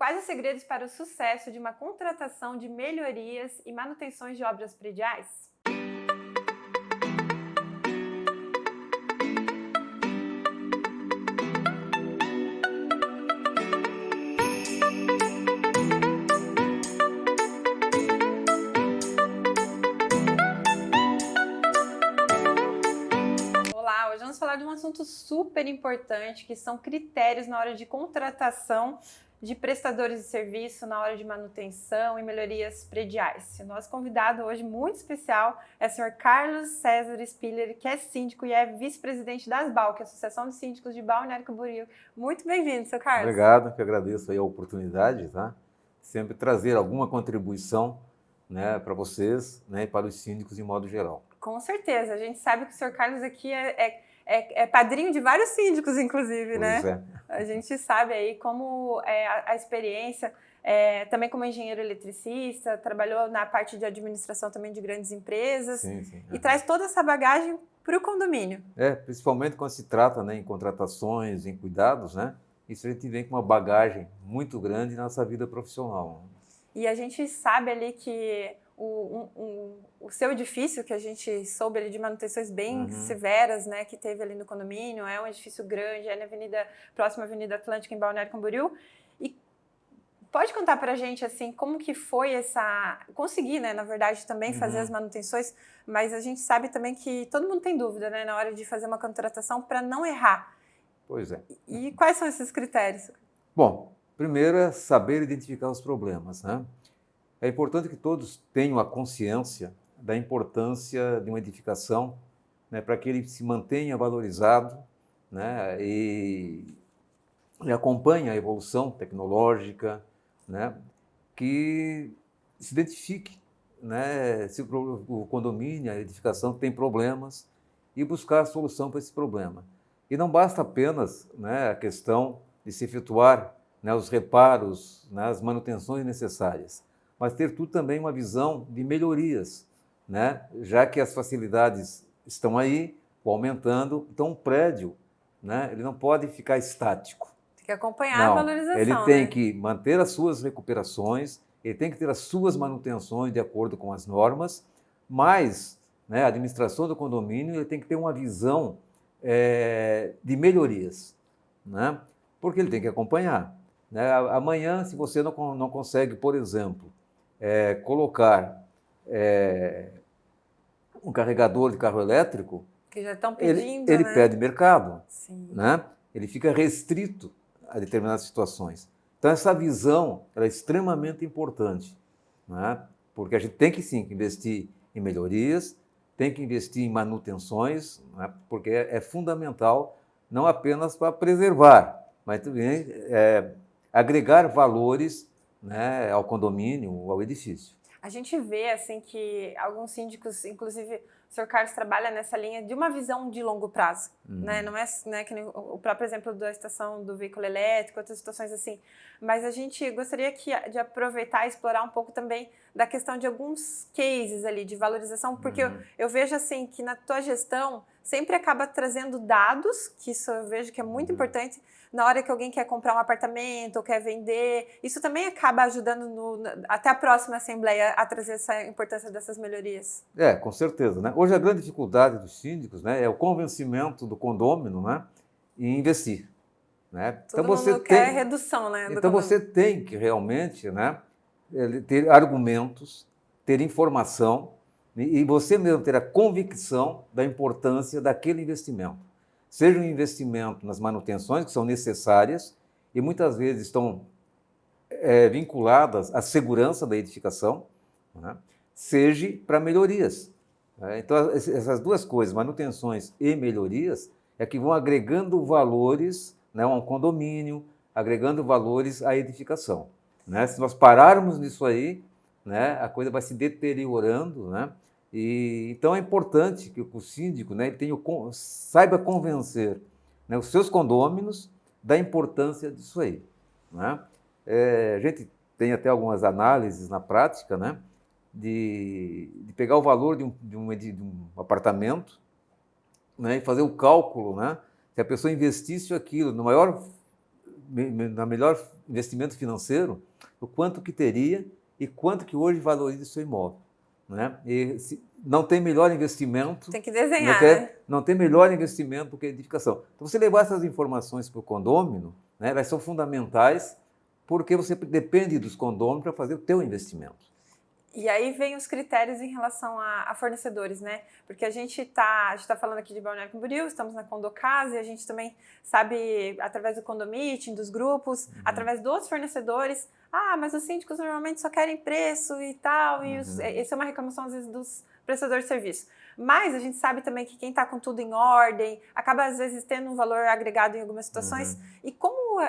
Quais os segredos para o sucesso de uma contratação de melhorias e manutenções de obras prediais? Olá, hoje vamos falar de um assunto super importante, que são critérios na hora de contratação de prestadores de serviço, na hora de manutenção e melhorias prediais. O nosso convidado hoje, muito especial, é o senhor Carlos César Spiller, que é síndico e é vice-presidente da ASBAL, que é a Associação de Síndicos de Balneário Camboriú. Muito bem-vindo, seu Carlos. Obrigado, que agradeço aí a oportunidade, tá? Sempre trazer alguma contribuição, né, para vocês, né, e para os síndicos de modo geral. Com certeza, a gente sabe que o senhor Carlos aqui é padrinho de vários síndicos, inclusive, né? Pois é. A gente sabe aí como é a experiência, também como engenheiro eletricista, trabalhou na parte de administração também de grandes empresas. Sim. E traz toda essa bagagem para o condomínio. Principalmente quando se trata, né, em contratações, em cuidados, né? Isso a gente vem com uma bagagem muito grande na nossa vida profissional. E a gente sabe ali que o seu edifício, que a gente soube ali de manutenções bem severas, né, que teve ali no condomínio, é um edifício grande, é na próxima Avenida Atlântica, em Balneário Camboriú. E pode contar pra gente, assim, como que foi conseguir, né, na verdade, também fazer as manutenções, mas a gente sabe também que todo mundo tem dúvida, né, na hora de fazer uma contratação para não errar. Pois é. E quais são esses critérios? Bom, primeiro é saber identificar os problemas, né? É importante que todos tenham a consciência da importância de uma edificação, né, para que ele se mantenha valorizado, né, e acompanhe a evolução tecnológica, né, que se identifique, né, se o condomínio, a edificação tem problemas e buscar a solução para esse problema. E não basta apenas, né, a questão de se efetuar, né, os reparos, né, as manutenções necessárias, mas ter tudo também uma visão de melhorias, né? Já que as facilidades estão aí, aumentando, então um prédio, né, ele não pode ficar estático. Tem que acompanhar a valorização, ele tem, né, que manter as suas recuperações, ele tem que ter as suas manutenções de acordo com as normas, mas, né, a administração do condomínio ele tem que ter uma visão de melhorias, né? Porque ele tem que acompanhar, né? Amanhã, se você não consegue, por exemplo, colocar um carregador de carro elétrico, que já estão pedindo, ele né? perde mercado. Sim. Né? Ele fica restrito a determinadas situações. Então, essa visão ela é extremamente importante, né? Porque a gente tem que, sim, investir em melhorias, tem que investir em manutenções, né? Porque é fundamental, não apenas para preservar, mas também agregar valores, né, ao condomínio, ao edifício. A gente vê, assim, que alguns síndicos, inclusive o senhor Carlos trabalha nessa linha de uma visão de longo prazo, né? Não é, né, que nem o próprio exemplo da estação do veículo elétrico, outras situações assim, mas a gente gostaria de aproveitar e explorar um pouco também da questão de alguns cases ali de valorização, porque eu vejo, assim, que na tua gestão sempre acaba trazendo dados, que isso eu vejo que é muito importante, na hora que alguém quer comprar um apartamento ou quer vender, isso também acaba ajudando até a próxima Assembleia a trazer essa importância dessas melhorias. Com certeza, né? Hoje a grande dificuldade dos síndicos, né, é o convencimento do condômino, né, em investir. Né? Todo mundo quer redução, né? Então você tem que realmente, né, ter argumentos, ter informação e você mesmo ter a convicção da importância daquele investimento. Seja um investimento nas manutenções, que são necessárias e muitas vezes estão vinculadas à segurança da edificação, né? Seja para melhorias. Né? Então, essas duas coisas, manutenções e melhorias, é que vão agregando valores, né, a um condomínio, agregando valores à edificação. Né? Se nós pararmos nisso aí, né, a coisa vai se deteriorando, né? Então é importante que o síndico, né, ele saiba convencer, né, os seus condôminos da importância disso aí. Né? A gente tem até algumas análises na prática, né, de pegar o valor de um apartamento, né, e fazer o cálculo, né, se a pessoa investisse aquilo na melhor investimento financeiro, o quanto que teria e quanto que hoje valoriza o seu imóvel, né? E não tem melhor investimento. Tem que desenhar, né? Não tem melhor investimento do que a edificação. Então, você levar essas informações para o condômino, né, elas são fundamentais porque você depende dos condôminos para fazer o teu investimento. E aí vem os critérios em relação a fornecedores, né? Porque a gente tá falando aqui de Balneário Camboriú, estamos na Condocasa e a gente também sabe, através do Condomiting, dos grupos, através dos fornecedores, mas os síndicos normalmente só querem preço e tal, e essa é uma reclamação às vezes dos prestadores de serviço. Mas a gente sabe também que quem está com tudo em ordem acaba às vezes tendo um valor agregado em algumas situações. E como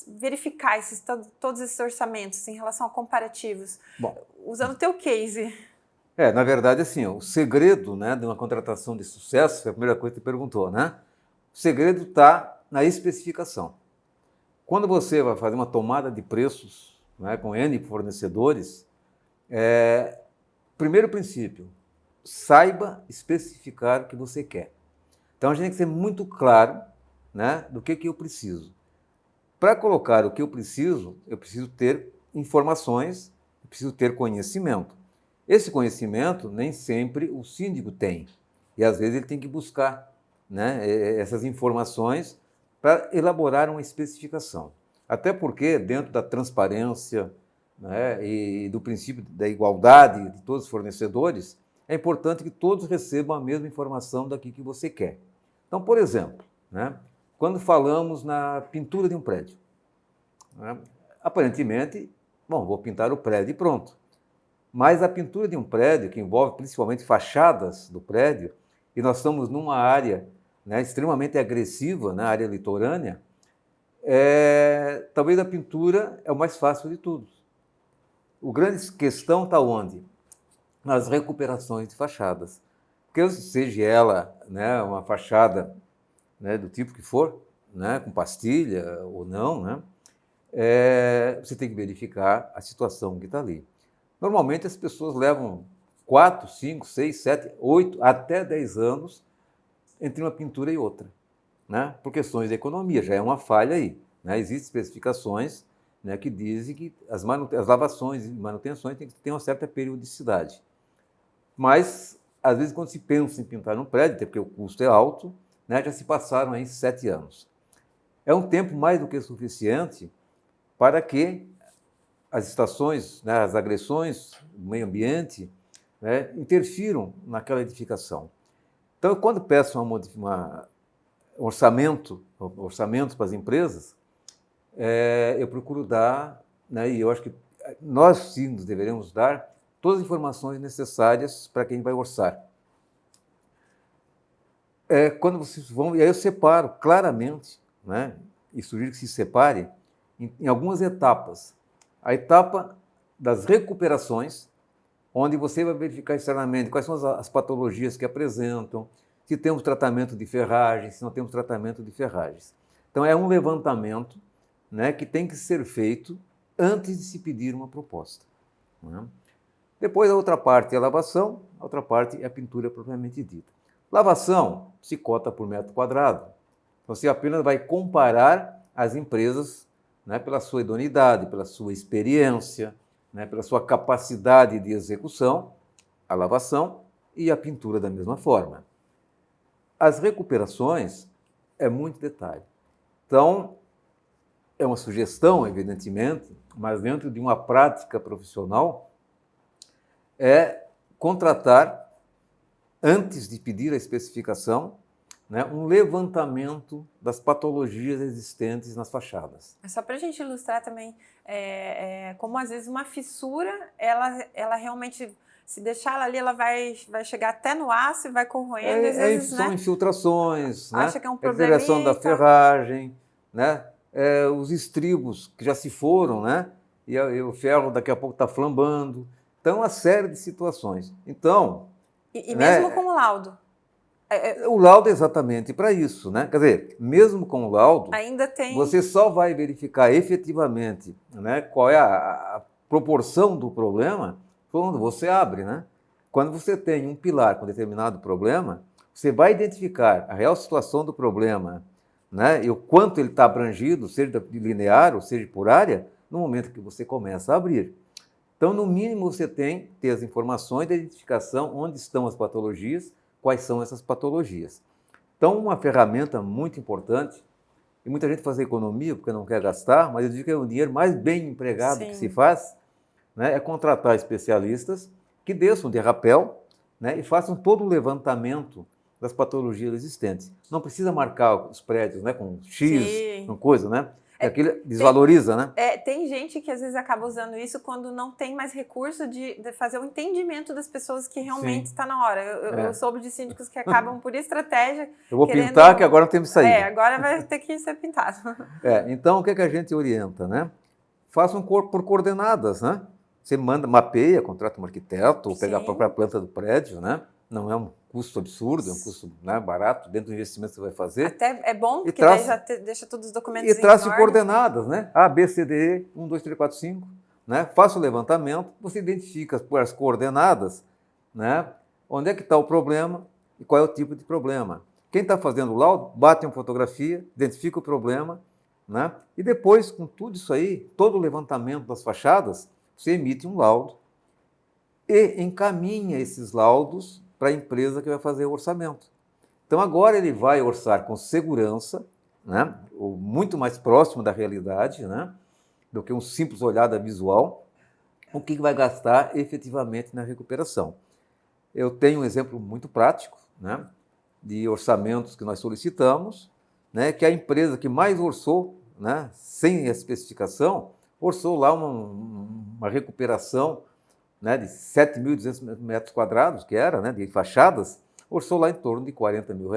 verificar todos esses orçamentos em relação a comparativos? Bom, usando o teu case. Na verdade, assim, o segredo, né, de uma contratação de sucesso, foi a primeira coisa que você perguntou, né? O segredo está na especificação. Quando você vai fazer uma tomada de preços, né, com N fornecedores, primeiro princípio, saiba especificar o que você quer. Então, a gente tem que ser muito claro, né, do que eu preciso. Para colocar o que eu preciso ter informações, eu preciso ter conhecimento. Esse conhecimento nem sempre o síndico tem. E, às vezes, ele tem que buscar, né, essas informações para elaborar uma especificação. Até porque, dentro da transparência, né, e do princípio da igualdade de todos os fornecedores, é importante que todos recebam a mesma informação daqui que você quer. Então, por exemplo, né, quando falamos na pintura de um prédio, né, aparentemente, vou pintar o prédio e pronto. Mas a pintura de um prédio, que envolve principalmente fachadas do prédio, e nós estamos numa área, né, extremamente agressiva, na área litorânea, talvez a pintura é o mais fácil de tudo. O grande questão está onde? Nas recuperações de fachadas. Porque seja ela, né, uma fachada, né, do tipo que for, né, com pastilha ou não, né, você tem que verificar a situação que está ali. Normalmente as pessoas levam 4, 5, 6, 7, 8, até 10 anos entre uma pintura e outra, né, por questões de economia, já é uma falha aí, né, existem especificações, né, que dizem que as lavações e manutenções têm que ter uma certa periodicidade. Mas, às vezes, quando se pensa em pintar um prédio, até porque o custo é alto, né, já se passaram aí 7 anos. É um tempo mais do que suficiente para que as estações, né, as agressões do meio ambiente, né, interfiram naquela edificação. Então, quando peço orçamentos para as empresas, eu procuro dar, né, e eu acho que nós sim deveremos dar todas as informações necessárias para quem vai orçar. Quando vocês vão, e aí eu separo claramente, né, e sugiro que se separe em algumas etapas. A etapa das recuperações, onde você vai verificar externamente quais são as patologias que apresentam, se temos tratamento de ferragens, se não temos tratamento de ferragens. Então, é um levantamento, né, que tem que ser feito antes de se pedir uma proposta, né? Depois, a outra parte é a lavação, a outra parte é a pintura propriamente dita. Lavação se cota por metro quadrado. Você apenas vai comparar as empresas, né, pela sua idoneidade, pela sua experiência, né, pela sua capacidade de execução, a lavação e a pintura da mesma forma. As recuperações é muito detalhe. Então, é uma sugestão, evidentemente, mas dentro de uma prática profissional, é contratar, antes de pedir a especificação, né, um levantamento das patologias existentes nas fachadas. Só para a gente ilustrar também, como às vezes uma fissura, ela realmente, se deixar ela ali, ela vai chegar até no aço e vai corroendo. Às vezes, são, né, infiltrações, acha, né, que é um probleminha, direção da ferragem, né, os estribos que já se foram, né, e o ferro daqui a pouco está flambando. Então, uma série de situações. Então, e mesmo, né, com o laudo? O laudo é exatamente para isso, né? Quer dizer, mesmo com o laudo, ainda tem... você só vai verificar efetivamente, né, qual é a proporção do problema quando você abre, né? Quando você tem um pilar com determinado problema, você vai identificar a real situação do problema né, e o quanto ele está abrangido, seja de linear ou seja por área, no momento que você começa a abrir. Então, no mínimo, você tem que ter as informações de identificação, onde estão as patologias, quais são essas patologias. Então, uma ferramenta muito importante, e muita gente faz economia porque não quer gastar, mas eu digo que é o dinheiro mais bem empregado que se faz, né, é contratar especialistas que desçam de rapel, né, e façam todo o levantamento das patologias existentes. Não precisa marcar os prédios, né, com X, com coisa, né? Aquilo desvaloriza, né? Tem gente que às vezes acaba usando isso quando não tem mais recurso de fazer o entendimento das pessoas que realmente está na hora. Eu soube de síndicos que acabam por estratégia. Eu vou pintar que agora não temos saída. Agora vai ter que ser pintado. Então o que a gente orienta, né? Faça um corpo por coordenadas, né? Você mapeia, contrata um arquiteto, ou pega a própria planta do prédio, né? Não é um custo absurdo, é um custo, né, barato, dentro do investimento que você vai fazer. Até é bom, porque daí já deixa todos os documentos e trace coordenadas, né? A, B, C, D, E, 1, 2, 3, 4, 5. Né? Faça o levantamento, você identifica por as coordenadas, né, onde é que está o problema e qual é o tipo de problema. Quem está fazendo o laudo, bate uma fotografia, identifica o problema, né? E depois, com tudo isso aí, todo o levantamento das fachadas, você emite um laudo e encaminha esses laudos para a empresa que vai fazer o orçamento. Então, agora ele vai orçar com segurança, né, muito mais próximo da realidade, né, do que um simples olhada visual, o que vai gastar efetivamente na recuperação. Eu tenho um exemplo muito prático, né, de orçamentos que nós solicitamos, né, que a empresa que mais orçou, né, sem a especificação, orçou lá uma recuperação, né, de 7.200 metros quadrados, que era, né, de fachadas, orçou lá em torno de R$40 mil,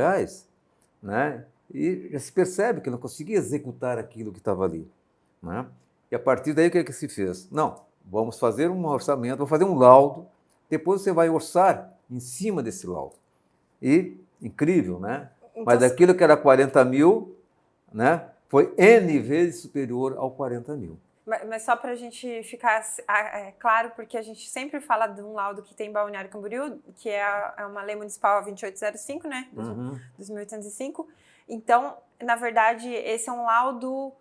né, e já se percebe que não conseguia executar aquilo que estava ali, né? E a partir daí o que é que se fez? Não, vamos fazer um orçamento, vou fazer um laudo, depois você vai orçar em cima desse laudo. E, incrível, né? Então, mas aquilo que era 40 mil, né, foi N vezes superior ao 40 mil. Mas só para a gente ficar claro, porque a gente sempre fala de um laudo que tem em Balneário Camboriú, que é uma lei municipal 2805, né, 2805. Então, na verdade, esse é um laudo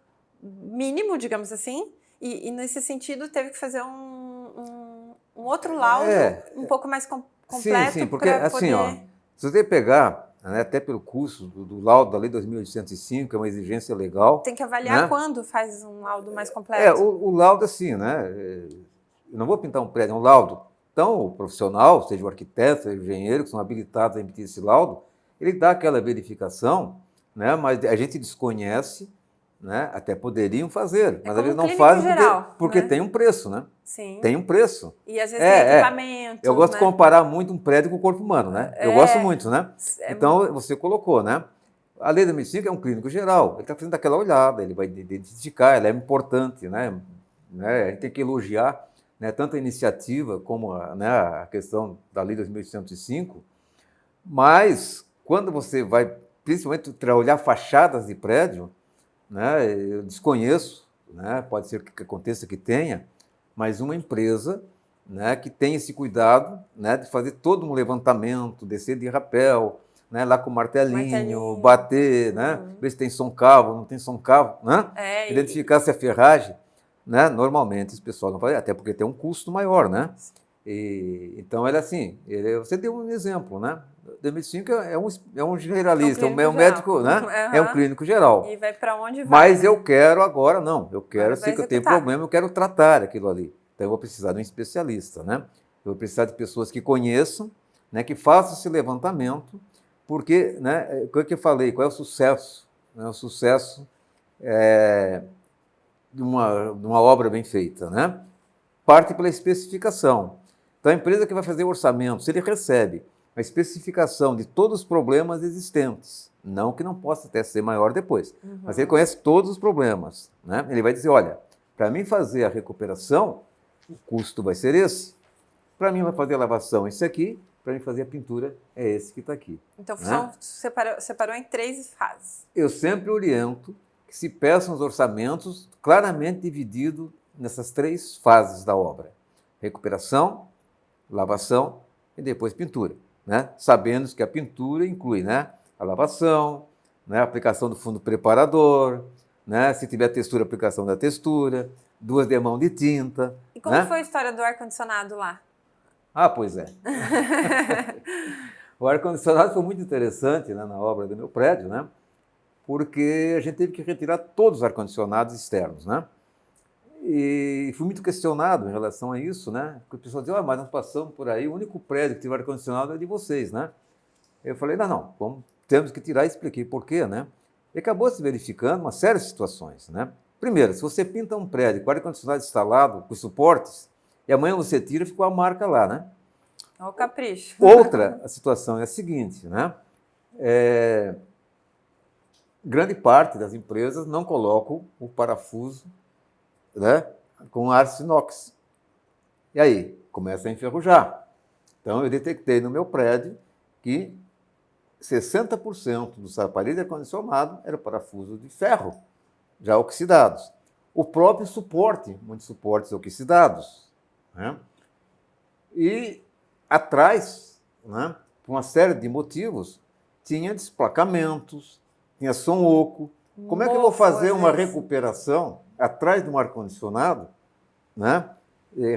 mínimo, digamos assim, e nesse sentido teve que fazer um outro laudo um pouco mais completo. Sim, porque assim, poder... se você pegar, né, até pelo custo do laudo da Lei 2805, é uma exigência legal. Tem que avaliar, né, quando faz um laudo mais completo. O laudo, assim, né? Eu não vou pintar um prédio, é um laudo. Então, o profissional, seja o arquiteto, seja o engenheiro, que são habilitados a emitir esse laudo, ele dá aquela verificação, né, mas a gente desconhece, né, até poderiam fazer, mas às vezes não fazem porque né, tem um preço, né? Sim. Tem um preço. E às vezes tem equipamento. Eu gosto de comparar muito um prédio com o corpo humano, né? Eu gosto muito, né? Então, você colocou, né? A lei da medicina é um clínico geral, ele está fazendo aquela olhada, ele vai identificar, ela é importante, né? A gente tem que elogiar, né, tanto a iniciativa como a questão da lei 2805, mas quando você vai, principalmente, olhar fachadas de prédio, né, eu desconheço, né, pode ser que aconteça que tenha, mas uma empresa, né, que tem esse cuidado, né, de fazer todo um levantamento, descer de rapel, né, lá com o martelinho, bater, né, ver se tem som-cavo, não tem som-cavo, né, identificar se é ferragem, né, normalmente esse pessoal não faz, até porque tem um custo maior, né. Então, ele assim, você deu um exemplo, né? O 2005 é um generalista, é um médico, né? É um clínico geral. E vai para onde vai. Mas eu quero agora, não. Eu quero, sei que eu tenho problema, eu quero tratar aquilo ali. Então, eu vou precisar de um especialista, né? Eu vou precisar de pessoas que conheçam, né? Que façam esse levantamento, porque, né? O que eu falei, qual é o sucesso? Né? O sucesso de uma obra bem feita, né? Parte pela especificação. Então, a empresa que vai fazer o orçamento, se ele recebe a especificação de todos os problemas existentes, não que não possa até ser maior depois, mas ele conhece todos os problemas, né? Ele vai dizer, olha, para mim fazer a recuperação, o custo vai ser esse, para mim vai fazer a lavação esse aqui, para mim fazer a pintura é esse que está aqui. Então, separou em 3 fases. Eu sempre oriento que se peçam os orçamentos claramente divididos nessas 3 fases da obra. Recuperação, lavação e depois pintura, né? Sabendo que a pintura inclui, né, a lavação, né? Aplicação do fundo preparador, né? Se tiver textura, aplicação da textura, 2 demãos de tinta. E como né? foi a história do ar-condicionado lá? Ah, pois é. O ar-condicionado foi muito interessante, né, na obra do meu prédio, né? Porque a gente teve que retirar todos os ar-condicionados externos, né? E fui muito questionado em relação a isso, né? Porque o pessoal dizia, mas nós passamos por aí, o único prédio que teve ar-condicionado é de vocês, né? Eu falei, não, temos que tirar e expliquei por quê, né? E acabou se verificando uma série de situações, né? Primeiro, se você pinta um prédio com ar-condicionado instalado, com suportes, e amanhã você tira, ficou a marca lá, né? Olha o capricho. Outra situação é a seguinte, né? Grande parte das empresas não colocam o parafuso, né, com aço inox. E aí, começa a enferrujar. Então, eu detectei no meu prédio que 60% dos aparelhos de ar-condicionado era parafuso de ferro, já oxidados. O próprio suporte, muitos suportes oxidados. Né? E atrás, né, por uma série de motivos, tinha desplacamentos, tinha som oco. Como é que eu vou fazer uma recuperação atrás de um ar-condicionado, né?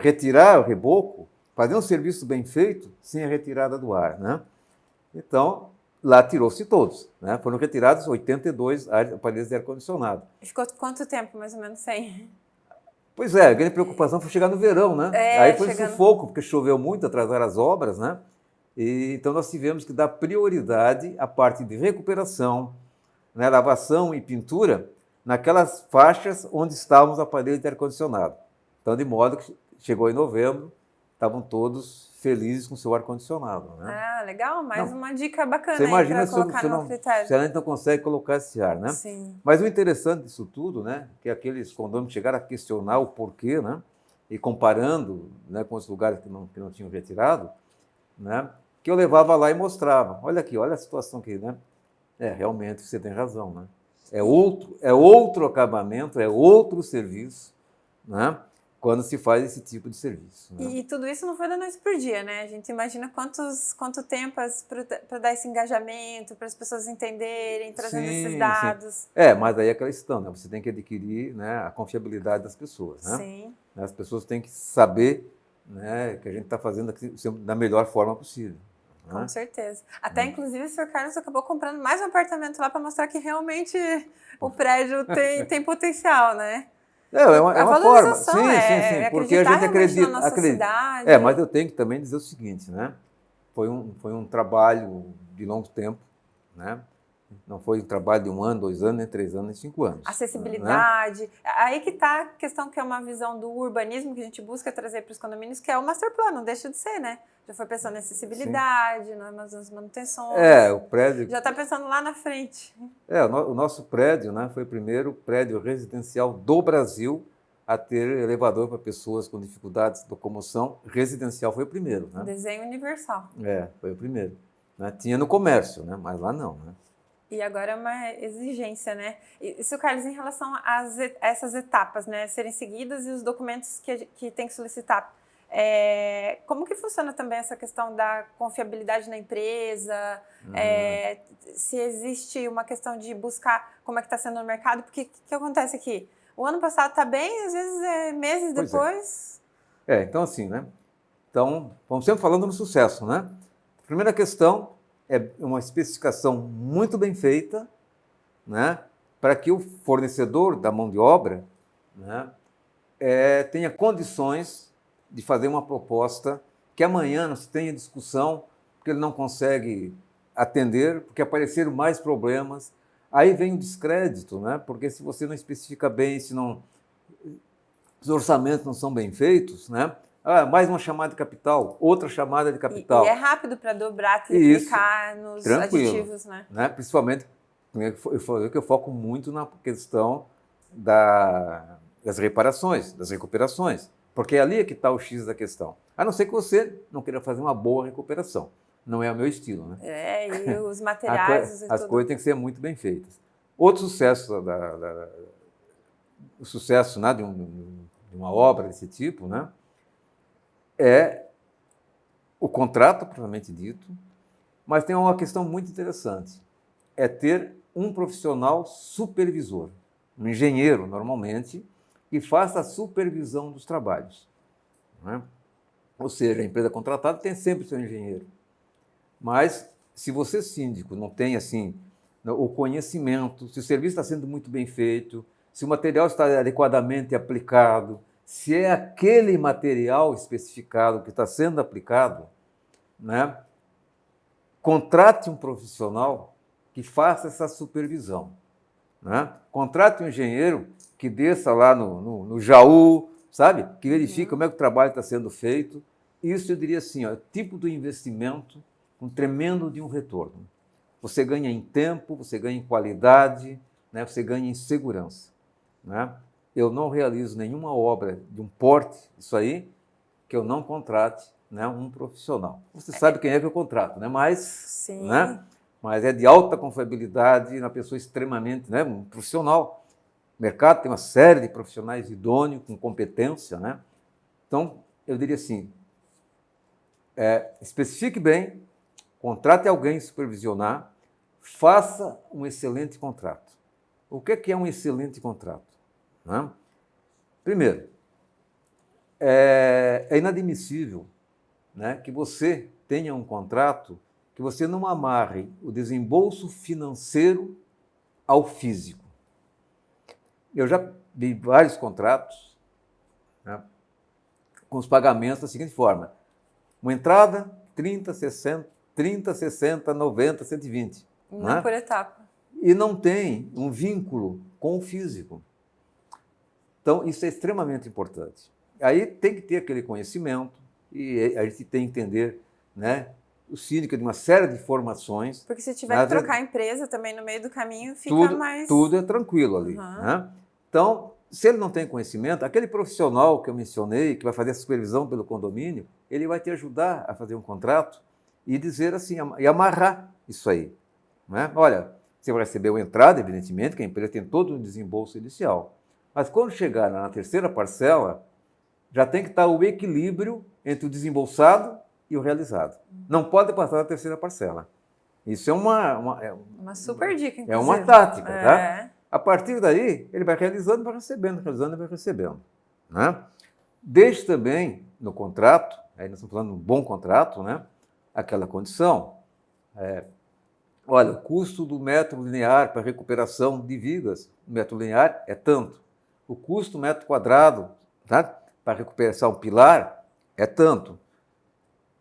Retirar o reboco, fazer um serviço bem feito sem a retirada do ar, né? Então, lá tirou-se todos, né? Foram retirados 82 aparelhos de ar-condicionado. Ficou quanto tempo, mais ou menos, sem? Pois é, a grande preocupação foi chegar no verão, né? Aí foi sufoco, porque choveu muito, atrasaram as obras, né? Então nós tivemos que dar prioridade à parte de recuperação, né, lavação e pintura, naquelas faixas onde estavam os aparelhos de ar-condicionado. Então, de modo que chegou em novembro, estavam todos felizes com o seu ar-condicionado. Né? Ah, legal, mais uma dica bacana aí para colocar no critério. Se a gente não consegue colocar esse ar, né? Sim. Mas o interessante disso tudo, né, que aqueles condôminos chegaram a questionar o porquê, né, e comparando, né, com os lugares que não tinham retirado, né, que eu levava lá e mostrava. Olha aqui, olha a situação aqui, né? Realmente você tem razão, né? É outro acabamento, é outro serviço, né? Quando se faz esse tipo de serviço. Né? E tudo isso não foi da noite para o dia, né? A gente imagina quanto tempo para dar esse engajamento, para as pessoas entenderem, trazendo esses dados. Sim. Mas aí é aquela questão, né? Você tem que adquirir, né, a confiabilidade das pessoas, né? Sim. As pessoas têm que saber, né, que a gente está fazendo da melhor forma possível. Com certeza. Até, inclusive, o Sr. Carlos acabou comprando mais um apartamento lá para mostrar que realmente o prédio tem potencial, né? É uma forma. Sim, porque a gente acredita. Na nossa cidade. Mas eu tenho que também dizer o seguinte, né? Foi um trabalho de longo tempo, né? Não foi um trabalho de 1 ano, 2 anos, nem 3 anos, nem 5 anos. Acessibilidade. Né? Aí que está a questão, que é uma visão do urbanismo que a gente busca trazer para os condomínios, que é o master plan, não deixa de ser, né? Já foi pensando em acessibilidade, nas manutenções. O prédio... Já está pensando lá na frente. O nosso prédio, né, foi o primeiro prédio residencial do Brasil a ter elevador para pessoas com dificuldades de locomoção. Residencial foi o primeiro. Né? Desenho universal. Foi o primeiro. Né? Tinha no comércio, né? Mas lá não. Né? E agora é uma exigência, né? E, Sr. Carlos, em relação a essas etapas, né, serem seguidas e os documentos que tem que solicitar, como que funciona também essa questão da confiabilidade na empresa? Se existe uma questão de buscar como é que está sendo no mercado? Porque o que acontece aqui? O ano passado está bem, às vezes meses depois... Então assim, né? Então, vamos sempre falando no sucesso, né? Primeira questão é uma especificação muito bem feita, né? Para que o fornecedor da mão de obra, né, tenha condições de fazer uma proposta que amanhã não se tenha discussão, porque ele não consegue atender, porque apareceram mais problemas. Aí vem o descrédito, né? Porque se você não especifica bem, os orçamentos não são bem feitos, né? Mais uma chamada de capital, outra chamada de capital. E é rápido para dobrar, triplicar nos aditivos, né? Principalmente, eu foco muito na questão das reparações, das recuperações, porque ali é que está o X da questão. A não ser que você não queira fazer uma boa recuperação. Não é o meu estilo, né? E os materiais... As coisas têm que ser muito bem feitas. Outro sucesso, o sucesso, né, de uma obra desse tipo, né, é o contrato, propriamente dito, mas tem uma questão muito interessante, é ter um profissional supervisor, um engenheiro, normalmente, que faça a supervisão dos trabalhos, né? Ou seja, a empresa contratada tem sempre seu engenheiro. Mas, se você, síndico, não tem assim o conhecimento, se o serviço está sendo muito bem feito, se o material está adequadamente aplicado, se é aquele material especificado que está sendo aplicado, né, contrate um profissional que faça essa supervisão, né? Contrate um engenheiro que desça lá no Jaú, sabe? Que verifique como é que o trabalho está sendo feito. Isso eu diria assim, ó, é tipo do investimento um tremendo de um retorno. Você ganha em tempo, você ganha em qualidade, né? Você ganha em segurança, né? Eu não realizo nenhuma obra de um porte, isso aí, que eu não contrate, né, um profissional. Você sabe quem é que eu contrato, né? Sim. Né? Mas é de alta confiabilidade, uma pessoa extremamente, né, um profissional. O mercado tem uma série de profissionais idôneos, com competência, né? Então, eu diria assim, especifique bem, contrate alguém supervisionar, faça um excelente contrato. O que é um excelente contrato? Né? Primeiro, é inadmissível, né, que você tenha um contrato que você não amarre o desembolso financeiro ao físico. Eu já vi vários contratos, né, com os pagamentos da seguinte forma: uma entrada, 30, 60, 90, 120. Não, né? por etapa. E não tem um vínculo com o físico. Então, isso é extremamente importante. Aí tem que ter aquele conhecimento, e a gente tem que entender, né, o síndico de uma série de formações. Porque se tiver que trocar a empresa também no meio do caminho, fica mais... Tudo é tranquilo ali. Né? Então, se ele não tem conhecimento, aquele profissional que eu mencionei, que vai fazer a supervisão pelo condomínio, ele vai te ajudar a fazer um contrato e dizer assim, e amarrar isso aí. Né? Olha, você vai receber uma entrada, evidentemente, que a empresa tem todo um desembolso inicial. Mas quando chegar na terceira parcela, já tem que estar o equilíbrio entre o desembolsado e o realizado. Não pode passar da terceira parcela. Isso é uma super dica, inclusive. É uma tática, tá? A partir daí, ele vai realizando e vai recebendo, realizando e vai recebendo. Né? Deixe também no contrato, aí nós estamos falando de um bom contrato, né, aquela condição. Olha, o custo do metro linear para recuperação de vigas, o metro linear é tanto. O custo do metro quadrado, tá, para recuperação pilar é tanto.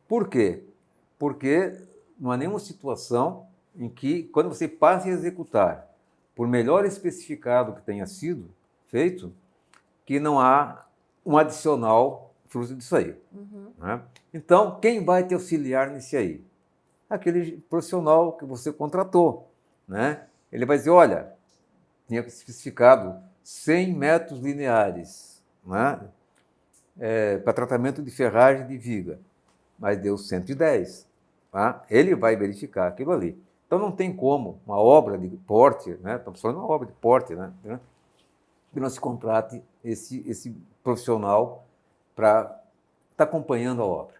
Por quê? Porque não há nenhuma situação em que, quando você passa a executar, por melhor especificado que tenha sido feito, que não há um adicional fruto disso aí. Né? Então, quem vai te auxiliar nisso aí? Aquele profissional que você contratou. Né? Ele vai dizer, olha, tinha especificado 100 metros lineares, né, para tratamento de ferragem de viga, mas deu 110. Tá? Ele vai verificar aquilo ali. Então não tem como uma obra de porte, né, estamos falando de uma obra de porte, né, que não se contrate esse profissional para estar acompanhando a obra.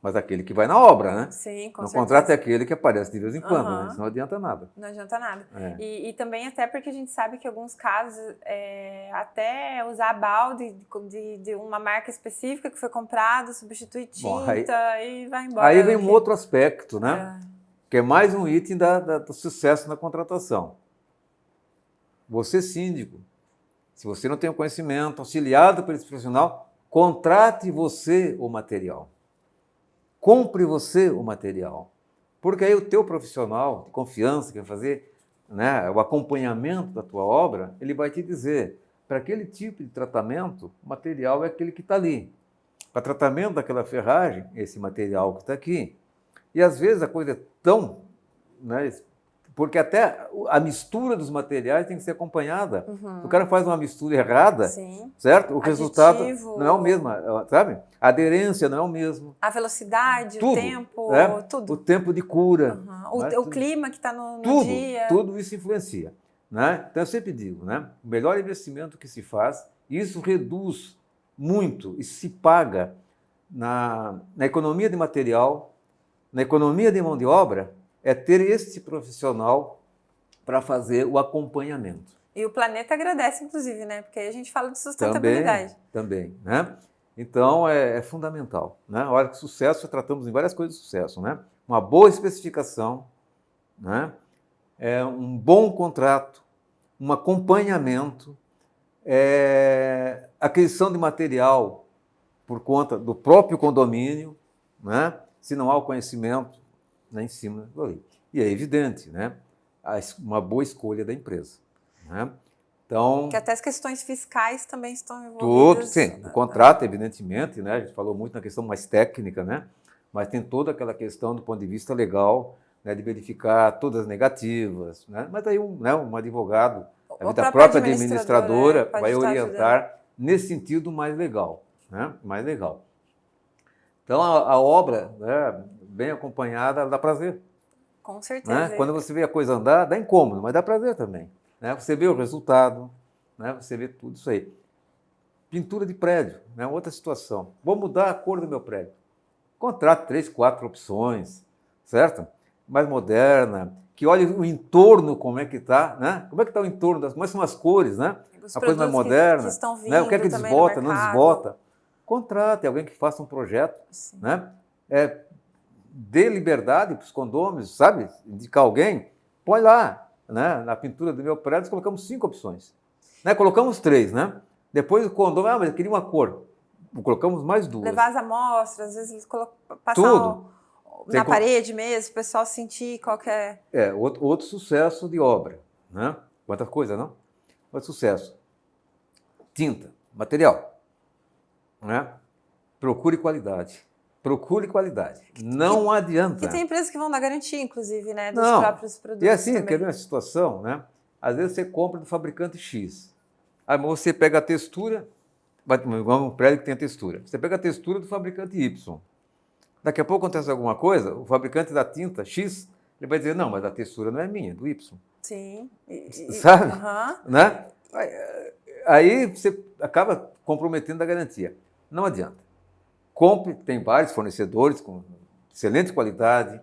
Mas aquele que vai na obra, né? Sim, com certeza. No contrato é aquele que aparece de vez em quando, né? Isso não adianta nada. Não adianta nada. E também até porque a gente sabe que em alguns casos, até usar balde de uma marca específica que foi comprado, substitui tinta e vai embora. Aí vem um outro aspecto, né? Que é mais um item do sucesso na contratação. Você, síndico, se você não tem o conhecimento, auxiliado por esse profissional, contrate você o material. Compre você o material. Porque aí o teu profissional de confiança que vai fazer, né, o acompanhamento da tua obra, ele vai te dizer, para aquele tipo de tratamento, o material é aquele que está ali. Para tratamento daquela ferragem, esse material que está aqui. E às vezes a coisa é tão... Né, porque até a mistura dos materiais tem que ser acompanhada. O cara faz uma mistura errada, certo? O resultado não é o mesmo, sabe? A aderência não é o mesmo. A velocidade, tudo, o tempo, tudo. O tempo de cura. Né? O clima que está no dia. Tudo isso influencia. Né? Então eu sempre digo, né? O melhor investimento que se faz, isso reduz muito e se paga na economia de material, na economia de mão de obra, é ter esse profissional para fazer o acompanhamento. E o planeta agradece, inclusive, né? Porque aí a gente fala de sustentabilidade. Também, né? Então, é fundamental, né? A hora que sucesso, tratamos em várias coisas de sucesso, né? Uma boa especificação, né? Um bom contrato, um acompanhamento, aquisição de material por conta do próprio condomínio, né? Se não há o conhecimento, né, em cima do ali. E é evidente, né? Uma boa escolha da empresa, né? Então, que até as questões fiscais também estão tudo, envolvidas. sim. O contrato, evidentemente, né? A gente falou muito na questão mais técnica, né? Mas tem toda aquela questão do ponto de vista legal, né? De verificar todas as negativas, né? Mas aí um advogado, a própria administradora vai orientar nesse sentido mais legal, né? Mais legal. Então, a obra, né, bem acompanhada, dá prazer. Com certeza. Né? Quando você vê a coisa andar, dá incômodo, mas dá prazer também. Né? Você vê o resultado, né? Você vê tudo isso aí. Pintura de prédio, né? Outra situação. Vou mudar a cor do meu prédio. Contrato 3, 4 opções, certo? Mais moderna, que olhe o entorno, como é que está, né? Como é que está o entorno, como são as cores, né? Os a coisa mais moderna, que estão vindo, né? O que é que desbota, não desbota. Contrate alguém que faça um projeto, né? Dê liberdade para os condôminos, sabe? Indicar alguém, põe lá, né? Na pintura do meu prédio, colocamos 5 opções. Né? Colocamos 3, né? Depois o condômino, mas eu queria uma cor. Colocamos mais 2. Levar as amostras, às vezes eles passar na parede mesmo, o pessoal sentir qual que é. Outro sucesso de obra, né? Quanta coisa, não? Outro sucesso. Tinta, material, né? Procure qualidade. Procure qualidade. Não adianta. Que tem empresas que vão dar garantia, inclusive, né? Dos não. próprios produtos. E assim, quer ver uma situação, né? Às vezes você compra do fabricante X. Aí você pega a textura, igual um prédio que tem a textura. Você pega a textura do fabricante Y. Daqui a pouco acontece alguma coisa, o fabricante da tinta X, ele vai dizer, não, mas a textura não é minha, é do Y. Sim. Sabe? Né? Aí você acaba comprometendo a garantia. Não adianta. Compre, tem vários fornecedores com excelente qualidade,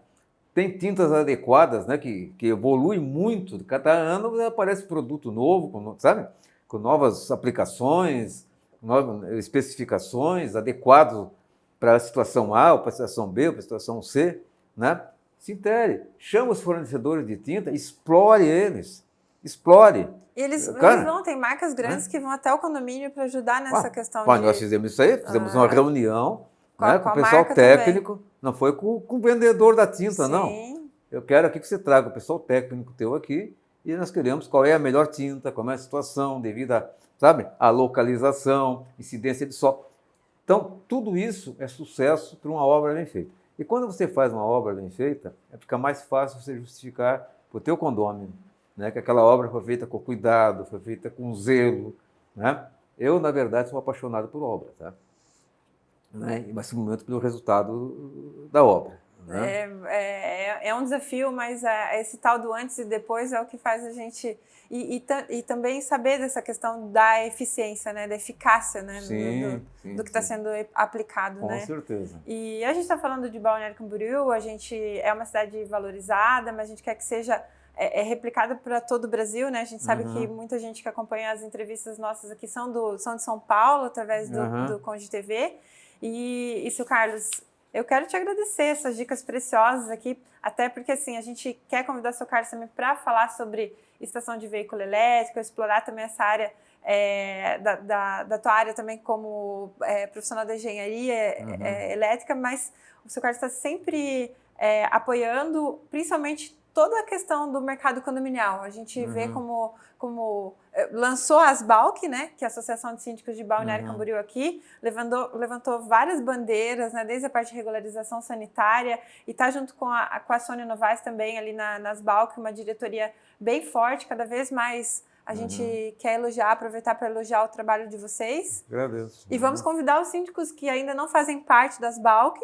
tem tintas adequadas, né, que evoluem muito, cada ano aparece produto novo, sabe? Com novas aplicações, novas especificações, adequados para a situação A, ou para a situação B, ou para a situação C, né? Se intere, chama os fornecedores de tinta, explore eles, explore. E eles vão, tem marcas grandes que vão até o condomínio para ajudar nessa questão de... Nós fizemos isso aí, fizemos uma reunião com o pessoal técnico, também. Não foi com o vendedor da tinta, Sim. não. Eu quero aqui que você traga o pessoal técnico teu aqui e nós queremos qual é a melhor tinta, como é a situação devido a, sabe, a localização, incidência de sol. Então, tudo isso é sucesso para uma obra bem feita. E quando você faz uma obra bem feita, fica mais fácil você justificar para o teu condômino, né, que aquela obra foi feita com cuidado, foi feita com zelo, né? Eu, na verdade, sou apaixonado por obra, tá? Né? Mas simplesmente pelo resultado da obra. Né? É um desafio, mas esse tal do antes e depois é o que faz a gente... E também saber dessa questão da eficiência, né? Da eficácia, né? Do que está sendo aplicado. Com certeza. E a gente está falando de Balneário Camboriú, a gente é uma cidade valorizada, mas a gente quer que seja replicada para todo o Brasil, né? A gente sabe que muita gente que acompanha as entrevistas nossas aqui são de São Paulo, através do Conde TV. E seu Carlos, eu quero te agradecer essas dicas preciosas aqui, até porque assim, a gente quer convidar o seu Carlos também para falar sobre estação de veículo elétrico, explorar também essa área da tua área também como profissional da engenharia elétrica, mas o seu Carlos está sempre apoiando, principalmente toda a questão do mercado condominial. A gente vê como lançou a ASBALC, né, que é a Associação de Síndicos de Balneário Camboriú aqui, levantou várias bandeiras, né, desde a parte de regularização sanitária, e está junto com a Sônia Novaes também ali na ASBALC, uma diretoria bem forte, cada vez mais a gente quer aproveitar para elogiar o trabalho de vocês. Agradeço. E vamos convidar os síndicos que ainda não fazem parte da ASBALC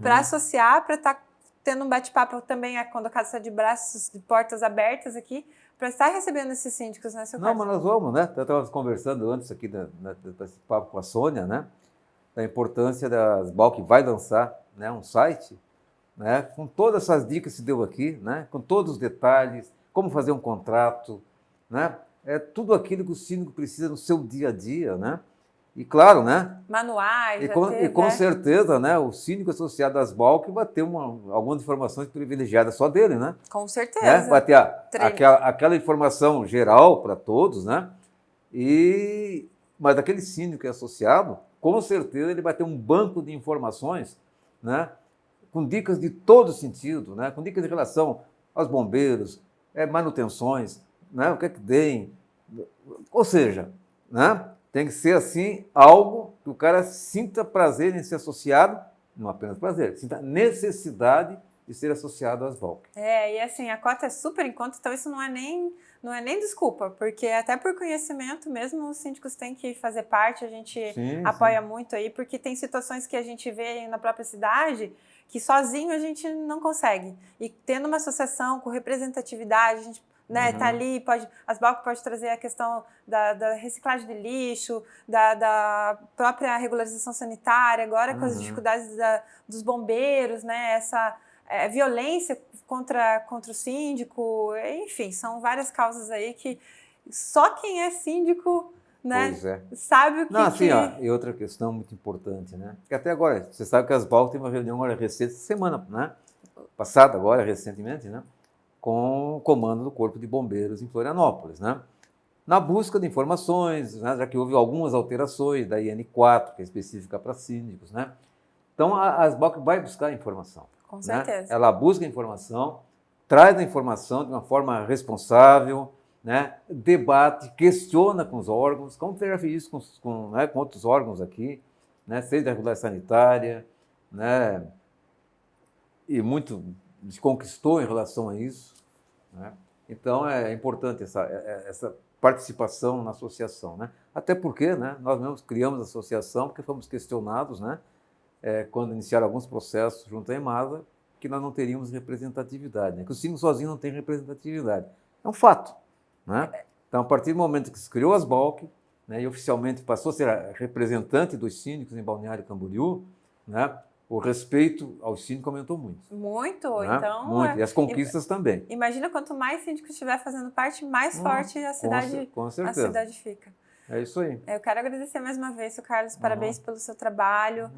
para associar, para estar tendo um bate-papo também, quando a casa está de braços, de portas abertas aqui, para estar recebendo esses síndicos, né, seu Carlos? Não, mas nós vamos, né? Eu estava conversando antes aqui desse papo com a Sônia, né? Da importância da ASBALC, que vai lançar, né, um site, né? Com todas essas dicas que se deu aqui, né? Com todos os detalhes, como fazer um contrato, né? É tudo aquilo que o síndico precisa no seu dia a dia, né? E claro, né? Manuais, E com certeza, né? O síndico associado às BALC vai ter algumas informações privilegiadas só dele, né? Com certeza. Né? Vai ter aquela informação geral para todos, né? Mas aquele síndico que é associado, com certeza ele vai ter um banco de informações, né? Com dicas de todo sentido, né? Com dicas em relação aos bombeiros, manutenções, né? O que é que tem. Ou seja, né? Tem que ser assim algo que o cara sinta prazer em ser associado, não apenas prazer, sinta necessidade de ser associado às BALC. E assim, a cota é super em conta, então isso não é nem desculpa, porque até por conhecimento mesmo os síndicos têm que fazer parte, a gente apoia muito aí, porque tem situações que a gente vê na própria cidade que sozinho a gente não consegue. E tendo uma associação com representatividade, a gente tá ali, as BALC pode trazer a questão da reciclagem de lixo, da própria regularização sanitária, agora com as dificuldades dos bombeiros, né? Essa violência contra o síndico, enfim, são várias causas aí que só quem é síndico, né, sabe o que... Não, assim, e outra questão muito importante, né? Que até agora, você sabe que as BALC tem uma reunião agora recente, semana, né? Passada agora, recentemente, né? Com o comando do Corpo de Bombeiros em Florianópolis, né? Na busca de informações, né? Já que houve algumas alterações da IN4, que é específica para síndicos, né? Então, as BALC vai buscar informação. Com certeza. Né? Ela busca informação, traz a informação de uma forma responsável, né? Debate, questiona com os órgãos, como já fiz isso com outros órgãos aqui, né? Seja da regulação sanitária, né? E muito se conquistou em relação a isso, né? Então é importante essa participação na associação, né? Até porque, né, nós mesmos criamos a associação porque fomos questionados, né, quando iniciaram alguns processos junto à EMASA, que nós não teríamos representatividade, né? Que o síndico sozinho não tem representatividade. É um fato, né? Então, a partir do momento que se criou as BALC, né, e oficialmente passou a ser a representante dos síndicos em Balneário Camboriú, né, o respeito ao síndico aumentou muito. Muito, né? Então... Muito, e as conquistas também. Imagina quanto mais síndicos estiver fazendo parte, mais forte a cidade, com certeza. A cidade fica. É isso aí. Eu quero agradecer mais uma vez, seu Carlos, parabéns pelo seu trabalho.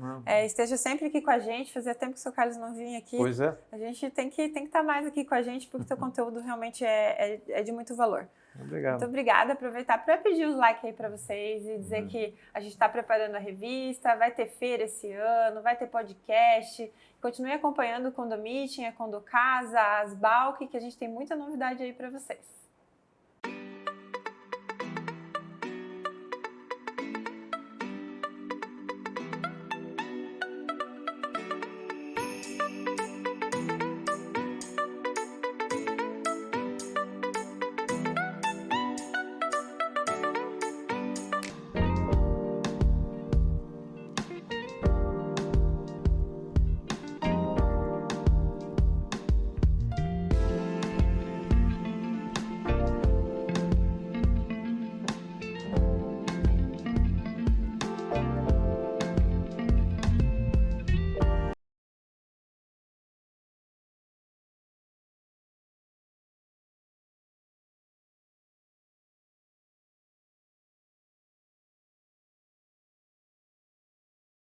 Esteja sempre aqui com a gente, fazia tempo que o seu Carlos não vinha aqui. Pois é. A gente tem que estar mais aqui com a gente, porque o seu conteúdo realmente é de muito valor. Obrigado. Muito obrigada. Aproveitar para pedir os likes aí para vocês e dizer que a gente está preparando a revista, vai ter feira esse ano, vai ter podcast. Continue acompanhando o Condomeeting, a Condocasa, as BALC, que a gente tem muita novidade aí para vocês.